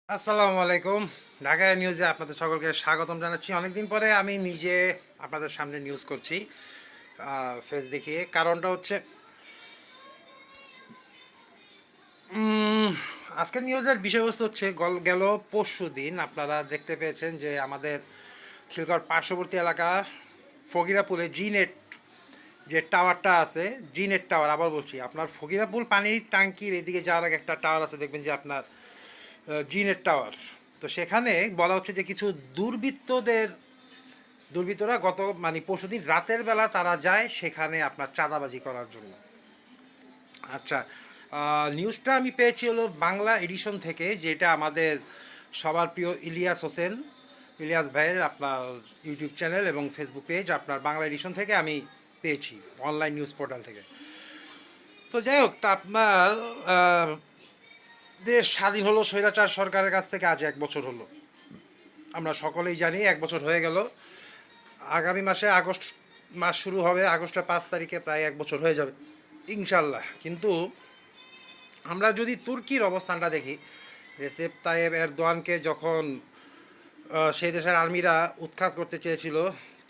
আসসালামু আলাইকুম। ঢাকা নিউজে আপনাদের সকলকে স্বাগতম জানাচ্ছি। অনেকদিন পরে আমি নিজে আপনাদের সামনে নিউজ করছি ফেস দেখিয়ে। কারণটা হচ্ছে উম, আজকের নিউজের বিষয়বস্তু হচ্ছে গেল পরশু দিন আপনারা দেখতে পেয়েছেন যে আমাদের খিলগাঁওর পার্শ্ববর্তী এলাকা ফকিরাপুরে জিনেট যে টাওয়ারটা আছে, জিনেট টাওয়ার আবার বলছি, আপনার ফকিরাপুর পানির ট্যাঙ্কির এদিকে যাওয়ার আগে একটা টাওয়ার আছে, দেখবেন যে আপনার জিনেট টাওয়ার। তো সেখানে বলা হচ্ছে যে কিছু দুর্বৃত্তরা গত পরশুদিন রাতের বেলা তারা যায় সেখানে আপনার চাঁদাবাজি করার জন্য। আচ্ছা, নিউজটা আমি পেয়েছি হলো বাংলা এডিশন থেকে, যেটা আমাদের সবার প্রিয় ইলিয়াস ভাইয়ের আপনার ইউটিউব চ্যানেল এবং ফেসবুক পেজ আপনার বাংলা এডিশন থেকে আমি পেয়েছি, অনলাইন নিউজ পোর্টাল থেকে। তো যাই হোক, তা আপনার দেশ স্বাধীন হলো স্বৈরাচার সরকারের কাছ থেকে আজ 1 বছর হলো। আমরা সকলেই জানি 1 বছর হয়ে গেল। আগামী মাসে আগস্ট মাস শুরু হবে, আগস্টের 5 তারিখে প্রায় 1 বছর হয়ে যাবে ইনশাল্লাহ। কিন্তু আমরা যদি তুর্কির অবস্থানটা দেখি, রেসেপ তাইয়েব এরদোয়ানকে যখন সেই দেশের আর্মিরা উৎখাত করতে চেয়েছিল,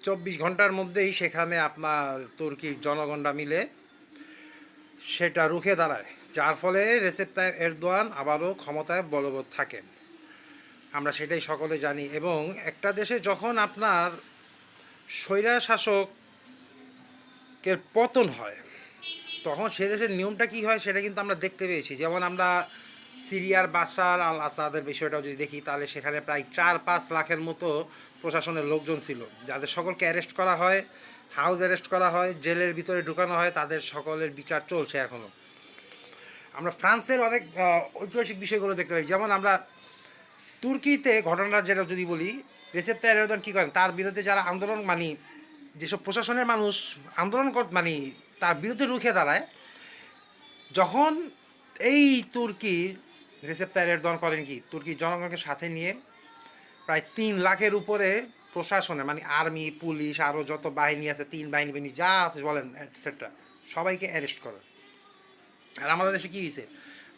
24 ঘন্টার মধ্যেই সেখানে আপনার তুর্কির জনগণরা মিলে সেটা রুখে দাঁড়ায়, যার ফলে রেসেপ তাইয়েব এরদোয়ান আবারও ক্ষমতায় বলবৎ থাকেন। আমরা সেটাই সকলে জানি। এবং একটা দেশে যখন আপনার স্বৈরা শাসকের পতন হয়, তখন সে দেশের নিয়মটা কী হয় সেটা কিন্তু আমরা দেখতে পেয়েছি। যেমন আমরা সিরিয়ার বাশার আল আসাদের বিষয়টাও যদি দেখি, তাহলে সেখানে প্রায় 4-5 লাখের মতো প্রশাসনের লোকজন ছিল, যাদের সকলকে অ্যারেস্ট করা হয়, হাউস অ্যারেস্ট করা হয়, জেলের ভিতরে ঢুকানো হয়, তাদের সকলের বিচার চলছে এখনও। আমরা ফ্রান্সের অনেক ঐতিহাসিক বিষয়গুলো দেখতে পাই। যেমন আমরা তুর্কিতে ঘটনাটা যেটা যদি বলি, রেসেপ তাইয়েপ এরদোয়ান কী করেন, তার বিরুদ্ধে যারা আন্দোলন যেসব প্রশাসনের মানুষ আন্দোলন তার বিরুদ্ধে রুখে দাঁড়ায়, যখন এই তুর্কি রেসেপ তাইয়েপ এরদোয়ান করেন কি, তুর্কির জনগণকে সাথে নিয়ে প্রায় 3 লাখের উপরে প্রশাসনে আর্মি, পুলিশ, আরও যত বাহিনী আছে, 3 বাহিনী যা আছে বলেন এটসেট্রা, সবাইকে অ্যারেস্ট করে। আর আমাদের দেশে কী হয়েছে,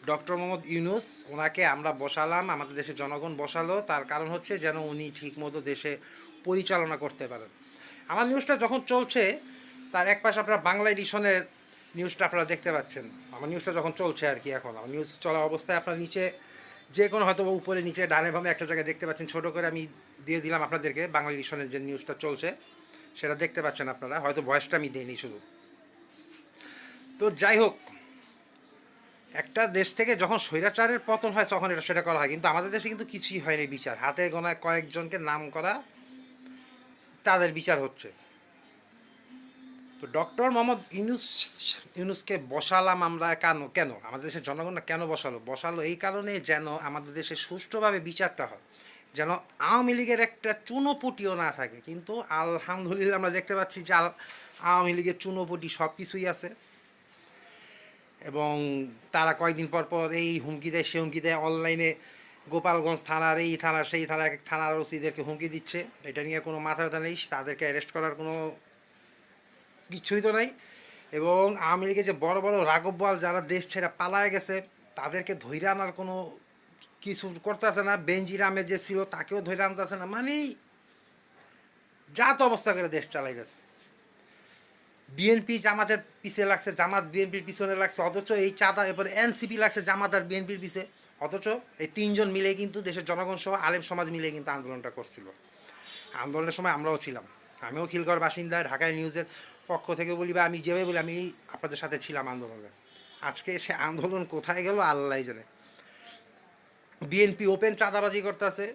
ডক্টর মোহাম্মদ ইউনুস, ওনাকে আমরা বসালাম, আমাদের দেশের জনগণ বসালো, তার কারণ হচ্ছে যেন উনি ঠিকমতো দেশে পরিচালনা করতে পারেন। আমার নিউজটা যখন চলছে, তার এক পাশে আপনারা বাংলা এডিশনের নিউজটা আপনারা দেখতে পাচ্ছেন। আমার নিউজটা যখন চলছে আর কি, এখন আমার নিউজ চলা অবস্থায় আপনার নিচে যে কোনো হয়তো উপরে নিচে ডানে বামে একটা জায়গায় দেখতে পাচ্ছেন, ছোটো করে আমি দিয়ে দিলাম আপনাদেরকে বাংলা এডিশনের যে নিউজটা চলছে সেটা দেখতে পাচ্ছেন আপনারা, হয়তো ভয়েসটা আমি দিইনি শুধু। তো যাই হোক, একটা দেশ থেকে যখন স্বৈরাচারের পতন হয় তখন সেটা করা হয়, কিন্তু আমাদের দেশে কিন্তু কিছুই হয়নি বিচার। হাতে গোনা কয়েকজনকে নাম করা, তাদের বিচার হচ্ছে। তো ডক্টর মোহাম্মদ ইউনুসকে বসালাম আমরা কেন কেন আমাদের দেশের জনগণ কেন বসালো এই কারণে, যেন আমাদের দেশে সুষ্ঠুভাবে বিচারটা হয়, যেন আওয়ামী লীগের একটা চুনোপুটিও না থাকে। কিন্তু আলহামদুলিল্লাহ আমরা দেখতে পাচ্ছি যে আওয়ামী লীগের চুনোপুটি সব কিছুই আছে। এবং তারা কয়েকদিন পর পর এই হুমকি দেয়, সে হুমকি দেয়, অনলাইনে গোপালগঞ্জ থানার এই থানার সেই থানা, এক থানার ওসিদেরকে হুমকি দিচ্ছে। এটা নিয়ে কোনো মাথা ব্যথা নেই, তাদেরকে অ্যারেস্ট করার কোনো কিছুই তো নাই। এবং আওয়ামী লীগের যে বড় বড় রাঘব বোয়াল যারা দেশ ছেড়ে পালায় গেছে, তাদেরকে ধৈর্য আনার কোনো কিছু করতেছে না। বেনজির আহমেদ যে ছিল তাকেও ধৈর্য আনতেছে না, যা তো অবস্থা করে দেশ চালাইতেছে। বিএনপি জামাতের পিছিয়ে লাগছে, জামাত বিএনপির পিছনে লাগছে, অথচ এই চাঁদা এরপরে এনসিপি লাগছে জামাত আর বিএনপির পিছিয়ে, অথচ এই তিনজন মিলে কিন্তু দেশের জনগণ সহ আলেম সমাজ মিলে কিন্তু আন্দোলনটা করছিল। আন্দোলনের সময় আমরাও ছিলাম, আমিও খিলগাঁওর বাসিন্দা, ঢাকায় নিউজের পক্ষ থেকে বলি বা আমি যেভাবে বলি, আমি আপনাদের সাথে ছিলাম আন্দোলনে। আজকে সে আন্দোলন কোথায় গেল আল্লাহ জানে। বিএনপি ওপেন চাঁদাবাজি করতেছে,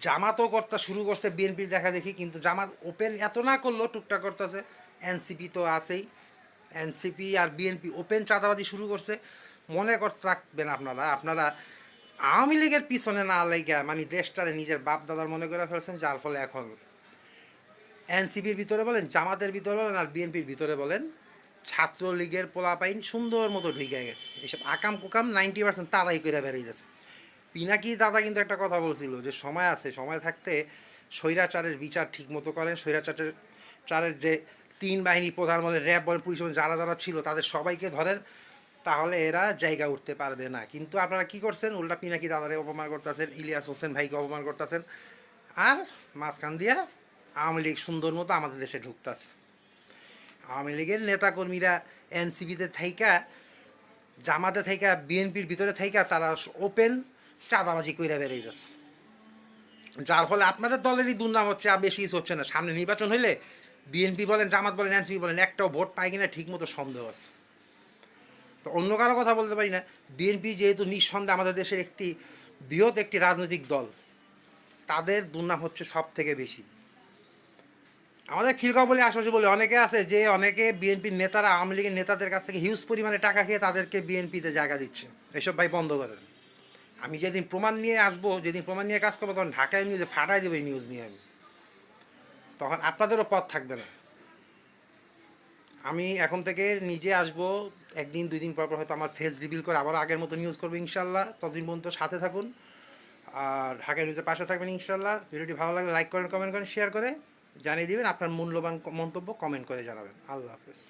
জামাতও শুরু করছে বিএনপির দেখা দেখি, কিন্তু জামাত ওপেন এত না করলেও টুকটাক করতেছে। এনসিপি তো আছেই, এনসিপি আর বিএনপি ওপেন চাঁদাবাজি শুরু করছে। মনে করতে রাখবেন আপনারা আওয়ামী লীগের পিছনে না লাইগা দেশটারে নিজের বাপ দাদার মনে করে ফেলছেন, যার ফলে এখন এনসিপির ভিতরে বলেন, জামাতের ভিতরে বলেন, আর বিএনপির ভিতরে বলেন, ছাত্রলীগের পোলাপাইন সুন্দর মতো ঢুকে গেছে। এইসব আকাম কুকাম 90% তারাই করে বেরিয়ে গেছে। পিনাকি দাদা কিন্তু একটা কথা বলছিল যে সময় আছে, সময় থাকতে স্বৈরাচারের বিচার ঠিক মতো করেন। চারের যে 3 বাহিনী প্রধান বলেন, র্যাব বলেন, পুলিশ বলেন, যারা যারা ছিল তাদের সবাইকে ধরেন, তাহলে এরা জায়গা উঠতে পারবে না। কিন্তু আপনারা কি করছেন, উল্টা পিনাকি দাদারে অপমান করতেছেন, ইলিয়াস হোসেন ভাইকে অপমান করতেছেন, আর মাঝখান দিয়া আওয়ামী লীগ সুন্দর মতো আমাদের দেশে ঢুকতেছে। আওয়ামী লীগের নেতাকর্মীরা এনসিপিতে থাইকা, জামাতে থাইকা, বিএনপির ভিতরে থাইকা তারা ওপেন চাঁদাবাজি কইরা বেরিয়েছে, যার ফলে আপনাদের দলেরই দুর্নাম হচ্ছে, আর বেশি কিছু হচ্ছে না। সামনে নির্বাচন হইলে বিএনপি বলেন, জামাত বলেন, এনসিপি বলেন, একটাও ভোট পায় কিনা ঠিক মতো সন্দেহ আছে। তো অন্য কারো কথা বলতে পারি না। বিএনপি যেহেতু নিঃসন্দেহে আমাদের দেশের একটি বৃহৎ একটি রাজনৈতিক দল, তাদের দুর্নাম হচ্ছে সব থেকে বেশি। আমাদের খিলগাঁও বলে আশেপাশে বলে অনেকে আছে যে অনেকে বিএনপির নেতারা আওয়ামী লীগের নেতাদের কাছ থেকে হিউজ পরিমাণে টাকা খেয়ে তাদেরকে বিএনপিতে জায়গা দিচ্ছে। এসব ভাই বন্ধ করেন। আমি যেদিন প্রমাণ নিয়ে আসবো, যেদিন প্রমাণ নিয়ে কাজ করবো, তখন ঢাকায় নিউজে ফাটাই দেবো এই নিউজ নিয়ে আমি, তখন আপনাদেরও পথ থাকবে না। আমি এখন থেকে নিজে আসবো, একদিন দুই দিন পর পর হয়তো আমার ফেস রিভিল করে আবার আগের মতো নিউজ করবো ইনশাল্লাহ। ততদিন পর্যন্ত সাথে থাকুন আর ঢাকা নিউজের পাশে থাকবেন ইনশাল্লাহ। ভিডিওটি ভালো লাগলে লাইক করেন, কমেন্ট করেন, শেয়ার করে জানিয়ে দিবেন, আপনার মূল্যবান মন্তব্য কমেন্ট করে জানাবেন। আল্লাহ হাফেজ।